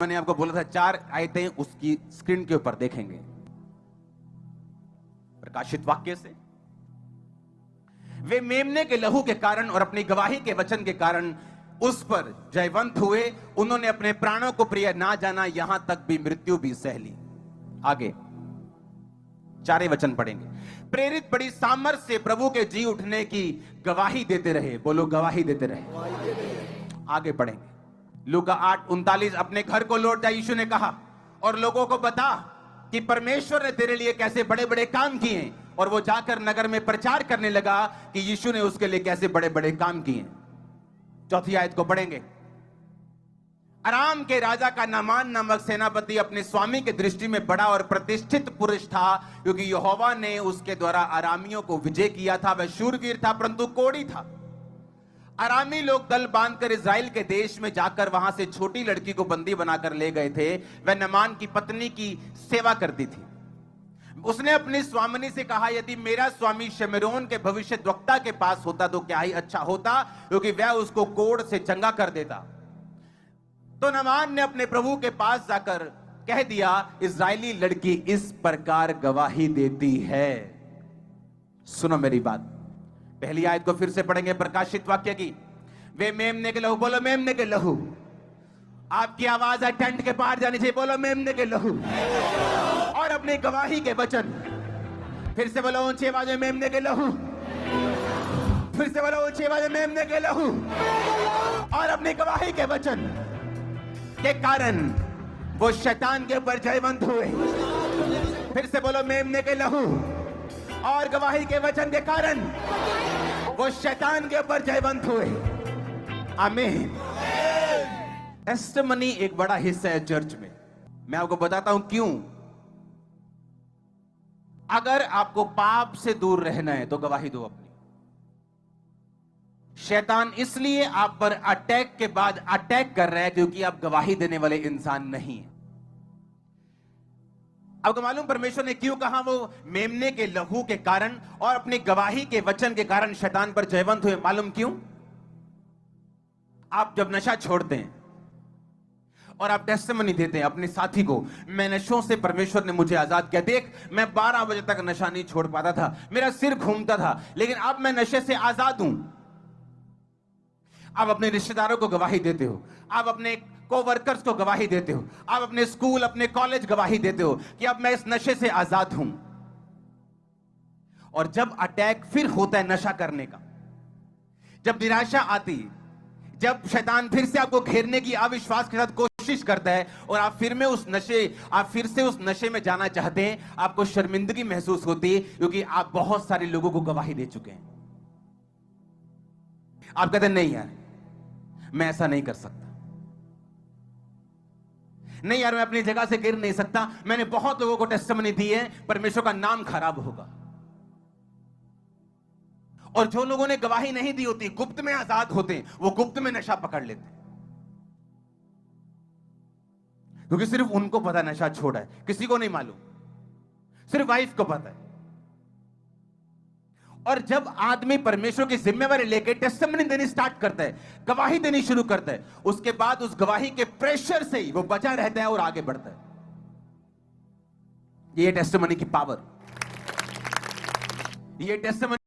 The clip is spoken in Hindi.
मैंने आपको बोला था 4 आयतें उसकी स्क्रीन के ऊपर देखेंगे प्रकाशित वाक्य से। वे मेमने के लहू के कारण और अपनी गवाही के वचन के कारण उस पर जयवंत हुए। उन्होंने अपने प्राणों को प्रिय ना जाना, यहां तक भी मृत्यु भी सह ली। आगे 4 वचन पढ़ेंगे। प्रेरित बड़ी सामर्थ से प्रभु के जी उठने की गवाही देते रहे। बोलो गवाही देते रहे। आगे पढ़ेंगे लूका 8:39। अपने घर को लौट जा, यीशु ने कहा, और लोगों को बता कि परमेश्वर ने तेरे लिए कैसे बड़े बड़े काम किए। और वो जाकर नगर में प्रचार करने लगा कि यीशु ने उसके लिए कैसे बड़े बड़े काम किए। 4 आयत को पढ़ेंगे। अराम के राजा का नामान नामक सेनापति अपने स्वामी के दृष्टि में बड़ा और प्रतिष्ठित पुरुष था, क्योंकि यहोवा ने उसके द्वारा अरामियों को विजय किया था। वह शूरवीर था परंतु कोढ़ी था। अरामी लोग दल बांधकर इजराइल के देश में जाकर वहां से छोटी लड़की को बंदी बनाकर ले गए थे। वह नामान की पत्नी की सेवा करती थी। उसने अपनी स्वामिनी से कहा, यदि मेरा स्वामी शमरोन के भविष्यद्वक्ता के पास होता तो क्या ही अच्छा होता, क्योंकि वह उसको कोढ़ से चंगा कर देता। तो नामान ने अपने प्रभु के पास जाकर कह दिया, इजरायली लड़की इस प्रकार गवाही देती है। सुनो मेरी बात। पहली आयत को फिर से पढ़ेंगे प्रकाशित वाक्य की। वे मेमने के लहू, बोलो मेमने के लहू। आपकी आवाज है टेंट के बाहर जानी चाहिए। बोलो मेमने के लहू। और अपनी गवाही के वचन, फिर से बोलो ऊंची आवाज में मेमने के लहू। फिर से बोलो ऊंची आवाज में मेमने के लहू। और अपनी गवाही के वचन के कारण वो शैतान के ऊपर जयवंत हुए। फिर से बोलो मेमने के लहू और गवाही के वचन के कारण वो शैतान के ऊपर जयवंत हुए। आमीन। टेस्टिमनी एक बड़ा हिस्सा है चर्च में। मैं आपको बताता हूं क्यों। अगर आपको पाप से दूर रहना है तो गवाही दो अपनी। शैतान इसलिए आप पर अटैक के बाद अटैक कर रहा है क्योंकि आप गवाही देने वाले इंसान नहीं है। आपको मालूम परमेश्वर ने क्यों कहा वो मेमने के लहू के कारण और अपनी गवाही के वचन के कारण शैतान पर जयवंत हुए? मालूम क्यों? आप जब नशा छोड़ते हैं और आप टेस्टिमनी देते हैं अपने साथी को, मैं नशों से परमेश्वर ने मुझे आजाद किया। देख, मैं 12 बजे तक नशा नहीं छोड़ पाता था, मेरा सिर घूमता था, लेकिन अब मैं नशे से आजाद हूं। आप अपने रिश्तेदारों को गवाही देते हो, आप अपने कोवर्कर्स को गवाही देते हो, आप अपने स्कूल अपने कॉलेज गवाही देते हो कि अब मैं इस नशे से आजाद हूं। और जब अटैक फिर होता है नशा करने का, जब निराशा आती, जब शैतान फिर से आपको घेरने की अविश्वास के साथ कोशिश करता है और आप फिर से उस नशे में जाना चाहते हैं, आपको शर्मिंदगी महसूस होती है क्योंकि आप बहुत सारे लोगों को गवाही दे चुके हैं। आप कहते हैं नहीं यार, मैं ऐसा नहीं कर सकता, नहीं यार मैं अपनी जगह से गिर नहीं सकता, मैंने बहुत लोगों को टेस्टिमनी दी है, परमेश्वर का नाम खराब होगा। और जो लोगों ने गवाही नहीं दी होती, गुप्त में आजाद होते हैं, वो गुप्त में नशा पकड़ लेते हैं क्योंकि सिर्फ उनको पता नशा छोड़ा है, किसी को नहीं मालूम, सिर्फ वाइफ को पता है। और जब आदमी परमेश्वर की जिम्मेवारी लेकर टेस्टिमनी देनी स्टार्ट करता है, गवाही देनी शुरू करता है, उसके बाद उस गवाही के प्रेशर से ही वो बचा रहता है और आगे बढ़ता है। ये टेस्टिमनी की पावर, ये टेस्टिमनी